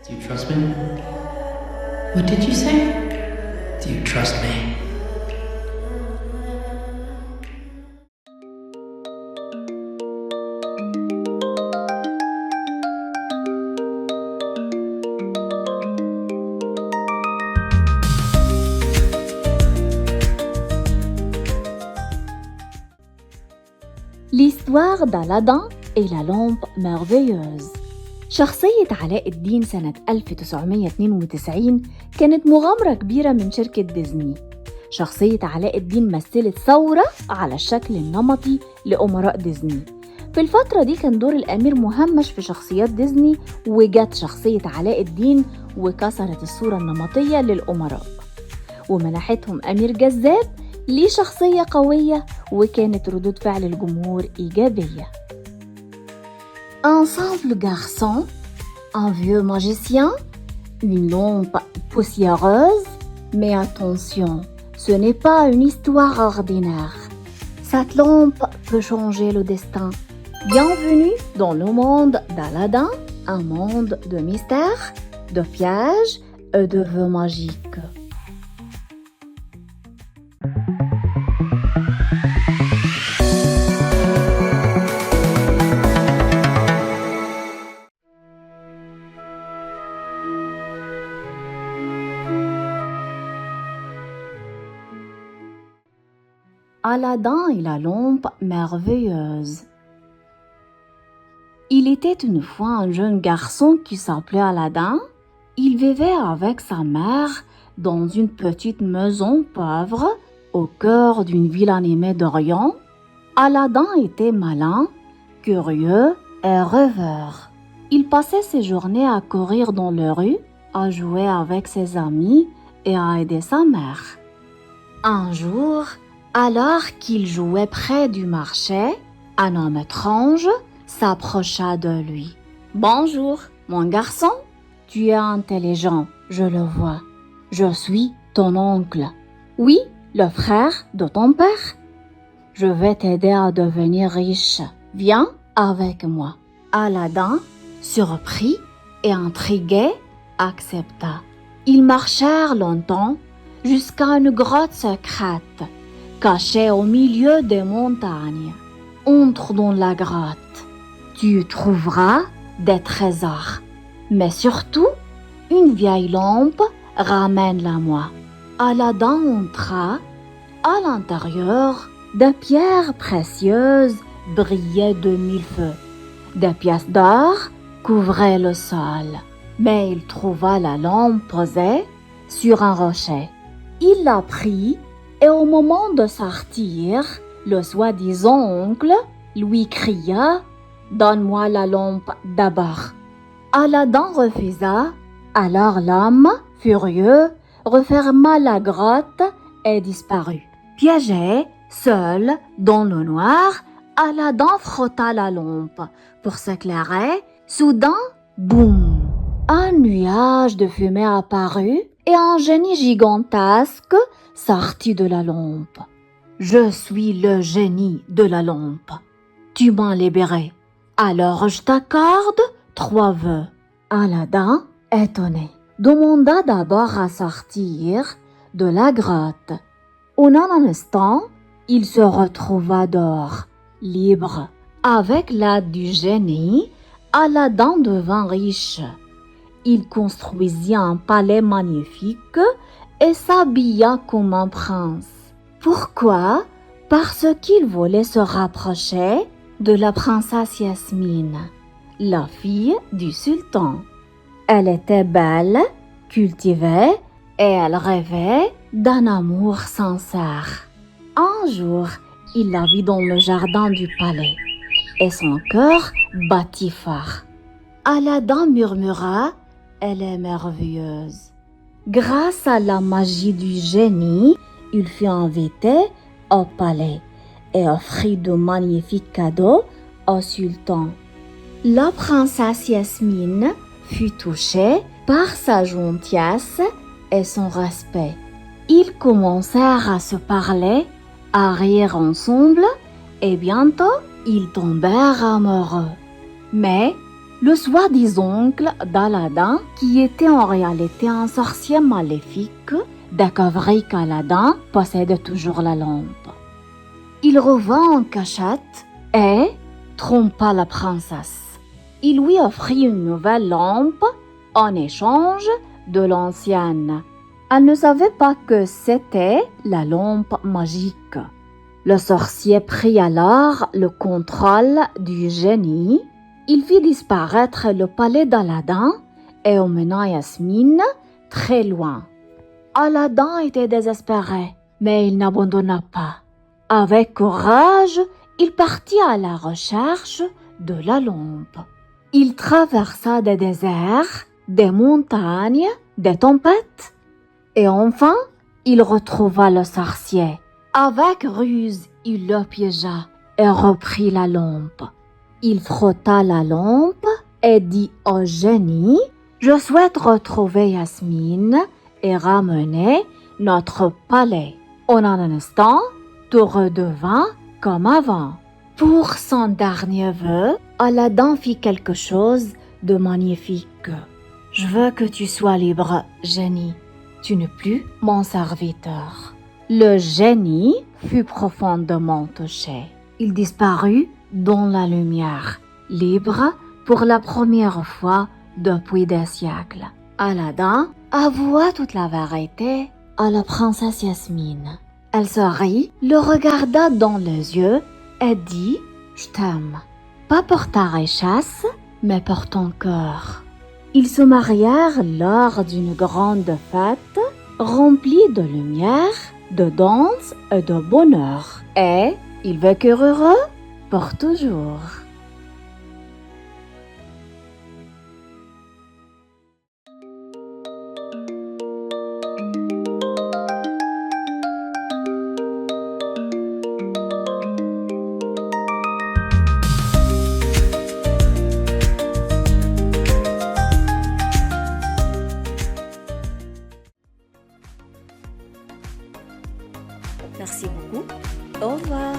Do you trust me? What did you say? Do you trust me? L'histoire d'Aladin et la lampe merveilleuse. شخصية علاء الدين سنة 1992 كانت مغامرة كبيرة من شركة ديزني. شخصية علاء الدين مثلت ثورة على الشكل النمطي لأمراء ديزني. في الفترة دي كان دور الأمير مهمش في شخصيات ديزني، وجت شخصية علاء الدين وكسرت الصورة النمطية للأمراء ومنحتهم أمير جذاب ليه شخصية قوية، وكانت ردود فعل الجمهور إيجابية. Un simple garçon, un vieux magicien, une lampe poussiéreuse, mais attention, ce n'est pas une histoire ordinaire. Cette lampe peut changer le destin. Bienvenue dans le monde d'Aladin, un monde de mystères, de pièges et de vœux magiques. Aladin et la lampe merveilleuse. Il était une fois un jeune garçon qui s'appelait Aladin. Il vivait avec sa mère dans une petite maison pauvre au cœur d'une ville animée d'Orient. Aladin était malin, curieux et rêveur. Il passait ses journées à courir dans les rues, à jouer avec ses amis et à aider sa mère. Un jour, alors qu'il jouait près du marché, un homme étrange s'approcha de lui. « Bonjour, mon garçon, tu es intelligent, je le vois. Je suis ton oncle. Oui, le frère de ton père. Je vais t'aider à devenir riche. Viens avec moi. » Aladin, surpris et intrigué, accepta. Ils marchèrent longtemps jusqu'à une grotte secrète cachée au milieu des montagnes. Entre dans la grotte. Tu trouveras des trésors, mais surtout une vieille lampe, ramène-la-moi. Aladin entra. À l'intérieur, des pierres précieuses brillaient de mille feux. Des pièces d'or couvraient le sol. Mais il trouva la lampe posée sur un rocher. Il la prit et au moment de sortir, le soi-disant oncle lui cria « Donne-moi la lampe d'abord ». Aladin refusa. Alors l'homme, furieux, referma la grotte et disparut. Piégé, seul, dans le noir, Aladin frotta la lampe pour s'éclairer. Soudain, boum! Un nuage de fumée apparut et un génie gigantesque sortit de la lampe. « Je suis le génie de la lampe. Tu m'as libéré. Alors je t'accorde 3 vœux. » Aladin, étonné, demanda d'abord à sortir de la grotte. En un instant, il se retrouva dehors, libre. Avec l'aide du génie, Aladin devint riche. Il construisit un palais magnifique et s'habilla comme un prince. Pourquoi? Parce qu'il voulait se rapprocher de la princesse Yasmine, la fille du sultan. Elle était belle, cultivée et elle rêvait d'un amour sincère. Un jour, il la vit dans le jardin du palais et son cœur battit fort. Aladin murmura « Elle est merveilleuse ». Grâce à la magie du génie, il fut invité au palais et offrit de magnifiques cadeaux au sultan. La princesse Yasmine fut touchée par sa gentillesse et son respect. Ils commencèrent à se parler, à rire ensemble et bientôt ils tombèrent amoureux. Mais Le soi-disant oncle d'Aladin, qui était en réalité un sorcier maléfique, découvrit qu'Aladin possédait toujours la lampe. Il revint en cachette et trompa la princesse. Il lui offrit une nouvelle lampe en échange de l'ancienne. Elle ne savait pas que c'était la lampe magique. Le sorcier prit alors le contrôle du génie. Il fit disparaître le palais d'Aladin et emmena Yasmine très loin. Aladin était désespéré, mais il n'abandonna pas. Avec courage, il partit à la recherche de la lampe. Il traversa des déserts, des montagnes, des tempêtes, et enfin, il retrouva le sorcier. Avec ruse, il le piégea et reprit la lampe. Il frotta la lampe et dit au génie, « Je souhaite retrouver Yasmine et ramener notre palais. » En un instant, tout redevint comme avant. Pour son dernier vœu, Aladin fit quelque chose de magnifique. « Je veux que tu sois libre, génie. Tu n'es plus mon serviteur. » Le génie fut profondément touché. Il disparut dans la lumière, libre pour la première fois depuis des siècles. Aladin avoua toute la vérité à la princesse Yasmine. Elle sourit, le regarda dans les yeux et dit « Je t'aime, pas pour ta richesse, mais pour ton cœur. » Ils se marièrent lors d'une grande fête remplie de lumière, de danse et de bonheur. Et ils vécurent heureux pour toujours. Merci beaucoup. Au revoir.